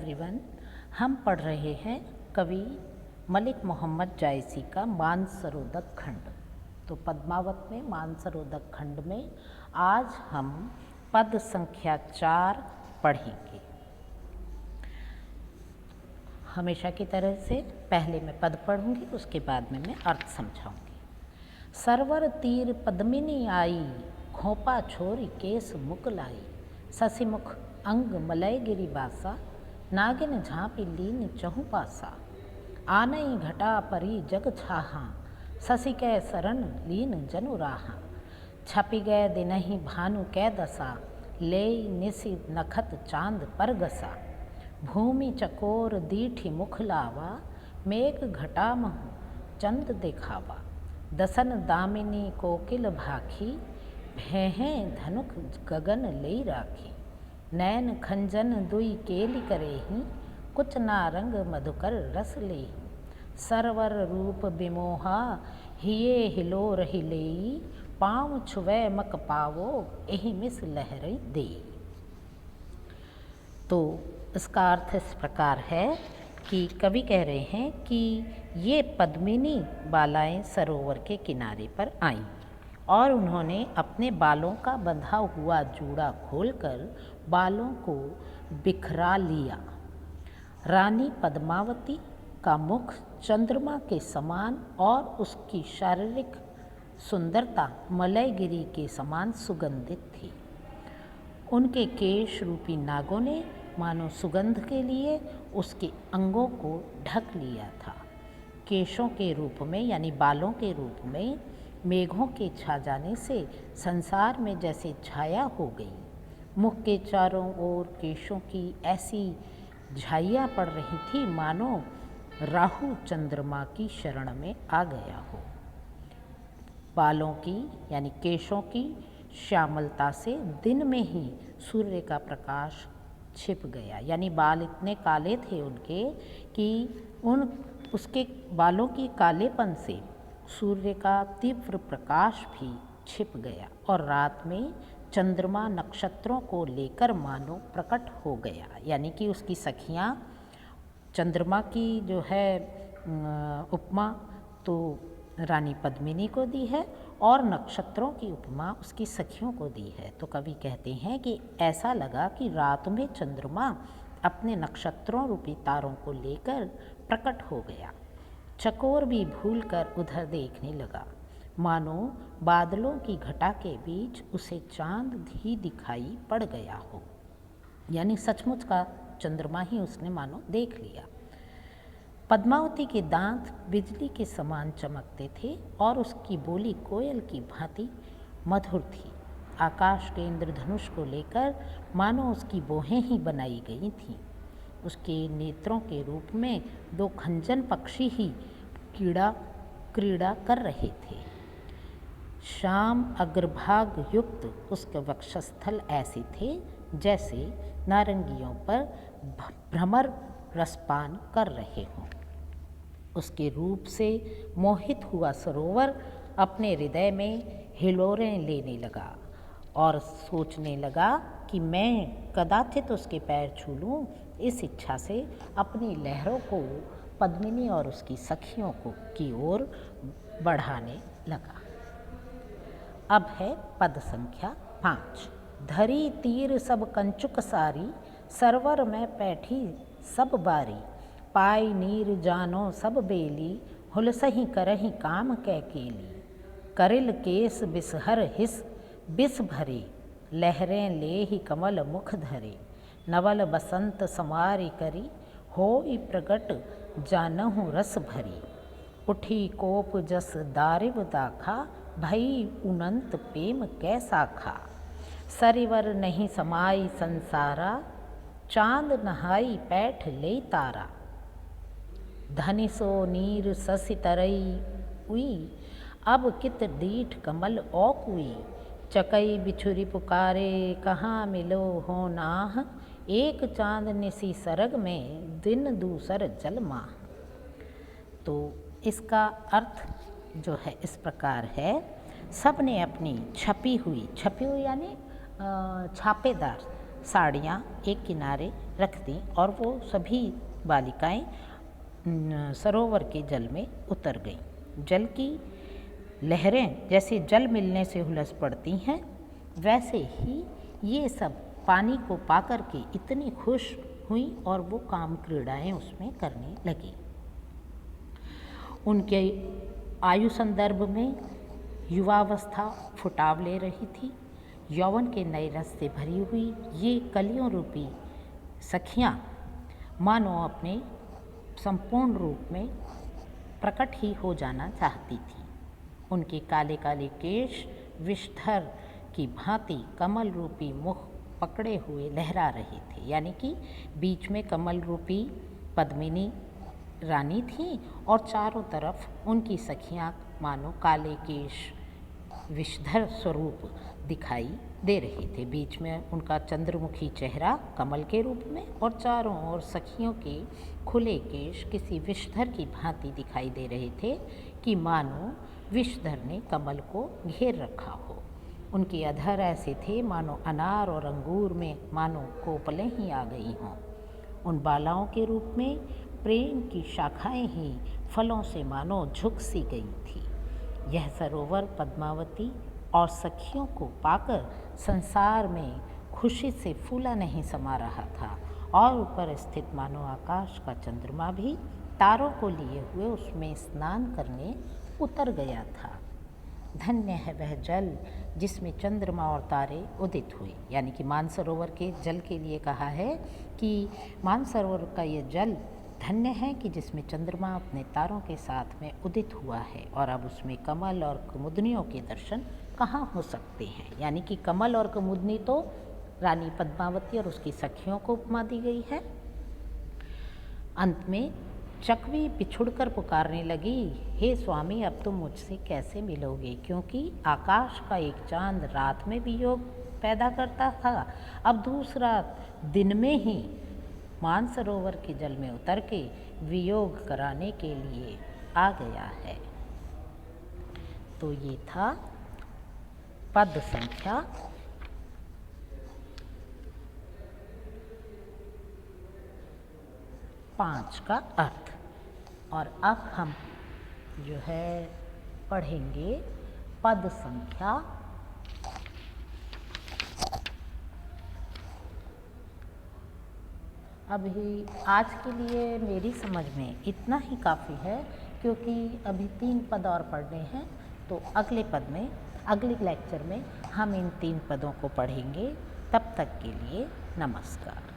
Everyone. हम पढ़ रहे हैं कवि मलिक मोहम्मद जायसी का मानसरोदक खंड। तो पद्मावत में मानसरोदक खंड में आज हम पद संख्या 4 पढ़ेंगे। हमेशा की तरह से पहले मैं पद पढ़ूंगी, उसके बाद में मैं अर्थ समझाऊंगी। सरवर तीर पद्मिनी आई, खोपा छोरी केस मुकलाई, ससिमुख अंग मलय गिरी बासा, नागिन झांपी लीन चहु पासा, आनई घटा परी जग छाहा, ससि कै शरण लीन जनु राहा, छपि गए दिनहि भानु कै दशा, ले निसि नखत चांद पर गसा, भूमि चकोर दीठि मुख लावा, मेघ घटा महु चंद दिखावा, दसन दामिनी कोकिल भाखी, भैहें धनुक गगन लई राखी, नैन खंजन दुई केलि करेहि, कुछ नारंग मधुकर रस लेहि, सरवर रूप बिमोहा हिये हिलोर हिलेई, पाँव छुवै मक पावो एहि मिस लहरई देई। तो इसका अर्थ इस प्रकार है कि कवि कह रहे हैं कि ये पद्मिनी बालाएं सरोवर के किनारे पर आईं और उन्होंने अपने बालों का बंधा हुआ जूड़ा खोलकर बालों को बिखरा लिया। रानी पद्मावती का मुख चंद्रमा के समान और उसकी शारीरिक सुंदरता मलयगिरी के समान सुगंधित थी। उनके केश रूपी नागों ने मानो सुगंध के लिए उसके अंगों को ढक लिया था। केशों के रूप में यानी बालों के रूप में मेघों के छा जाने से संसार में जैसे छाया हो गई। मुख के चारों ओर केशों की ऐसी झाइयाँ पड़ रही थी मानो राहु चंद्रमा की शरण में आ गया हो। बालों की यानी केशों की श्यामलता से दिन में ही सूर्य का प्रकाश छिप गया, यानी बाल इतने काले थे उनके कि उसके बालों की कालेपन से सूर्य का तीव्र प्रकाश भी छिप गया और रात में चंद्रमा नक्षत्रों को लेकर मानो प्रकट हो गया। यानी कि उसकी सखियाँ चंद्रमा की जो है उपमा तो रानी पद्मिनी को दी है और नक्षत्रों की उपमा उसकी सखियों को दी है। तो कवि कहते हैं कि ऐसा लगा कि रात में चंद्रमा अपने नक्षत्रों रूपी तारों को लेकर प्रकट हो गया। चकोर भी भूलकर उधर देखने लगा, मानो बादलों की घटा के बीच उसे चांद भी दिखाई पड़ गया हो। यानी सचमुच का चंद्रमा ही उसने मानो देख लिया। पद्मावती के दांत बिजली के समान चमकते थे और उसकी बोली कोयल की भांति मधुर थी। आकाश के इंद्रधनुष को लेकर मानो उसकी बोहें ही बनाई गई थीं। उसके नेत्रों के रूप में 2 खंजन पक्षी ही क्रीड़ा कर रहे थे। श्याम अग्रभाग युक्त उसके वक्षस्थल ऐसे थे जैसे नारंगियों पर भ्रमर रसपान कर रहे हों। उसके रूप से मोहित हुआ सरोवर अपने हृदय में हिलोरें लेने लगा और सोचने लगा कि मैं कदाचित उसके पैर छू लूँ। इस इच्छा से अपनी लहरों को पद्मिनी और उसकी सखियों को की ओर बढ़ाने लगा। अब है पद संख्या 5। धरी तीर सब कंचुक सारी, सरवर में पैठी सब बारी, पाई नीर जानो सब बेली, हुलसही करही काम कै केली, करिल केस बिसहर हिस बिस भरे, लहरें लेहि कमल मुख धरे, नवल बसंत समारि करी, होई प्रगट जानहु रस भरी, उठी कोप जस दारिव दाखा, भई उनंत प्रेम कै साखा, सरिवर नहीं समाई संसारा, चांद नहाई पैठ ले तारा, धनिसो नीर ससि तरई उई, अब कित डीठ कमल औकुई, चकई बिछुरी पुकारे कहाँ मिलो हो नाह, एक चांद निसी सरग में दिन दूसर जल माह। तो इसका अर्थ जो है इस प्रकार है, सब ने अपनी छपी हुई यानी छापेदार साड़ियाँ एक किनारे रख दी और वो सभी बालिकाएं सरोवर के जल में उतर गईं। जल की लहरें जैसे जल मिलने से हुलस पड़ती हैं, वैसे ही ये सब पानी को पाकर के इतनी खुश हुई और वो काम क्रीड़ाएं उसमें करने लगी। उनके आयु संदर्भ में युवावस्था फुटाव ले रही थी। यौवन के नए रस से भरी हुई ये कलियों रूपी सखियाँ मानो अपने संपूर्ण रूप में प्रकट ही हो जाना चाहती थी। उनके काले काले केश विषधर की भांति कमल रूपी मुख पकड़े हुए लहरा रहे थे, यानी कि बीच में कमल रूपी पद्मिनी रानी थी और चारों तरफ उनकी सखियाँ मानो काले केश विषधर स्वरूप दिखाई दे रहे थे। बीच में उनका चंद्रमुखी चेहरा कमल के रूप में और चारों ओर सखियों के खुले केश किसी विषधर की भांति दिखाई दे रहे थे कि मानो विषधर ने कमल को घेर रखा हो। उनके अधर ऐसे थे मानो अनार और अंगूर में मानो कोपलें ही आ गई हों। उन बालाओं के रूप में प्रेम की शाखाएं ही फलों से मानो झुक सी गई थी। यह सरोवर पद्मावती और सखियों को पाकर संसार में खुशी से फूला नहीं समा रहा था और ऊपर स्थित मानो आकाश का चंद्रमा भी तारों को लिए हुए उसमें स्नान करने उतर गया था। धन्य है वह जल जिसमें चंद्रमा और तारे उदित हुए, यानी कि मानसरोवर के जल के लिए कहा है कि मानसरोवर का ये जल धन्य है कि जिसमें चंद्रमा अपने तारों के साथ में उदित हुआ है और अब उसमें कमल और कुमुदनियों के दर्शन कहाँ हो सकते हैं। यानी कि कमल और कुमुदनी तो रानी पद्मावती और उसकी सखियों को उपमा दी गई है। अंत में चकवी बिछुड़कर पुकारने लगी, हे स्वामी अब तुम मुझसे कैसे मिलोगे, क्योंकि आकाश का एक चांद रात में वियोग पैदा करता था, अब दूसरा दिन में ही मानसरोवर के जल में उतर के वियोग कराने के लिए आ गया है। तो ये था पद संख्या 5 का अर्थ। और अब हम जो है पढ़ेंगे पद संख्या 6। अभी आज के लिए मेरी समझ में इतना ही काफ़ी है, क्योंकि अभी 3 पद और पढ़ने हैं। तो अगले पद में, अगले लेक्चर में हम इन 3 पदों को पढ़ेंगे। तब तक के लिए नमस्कार।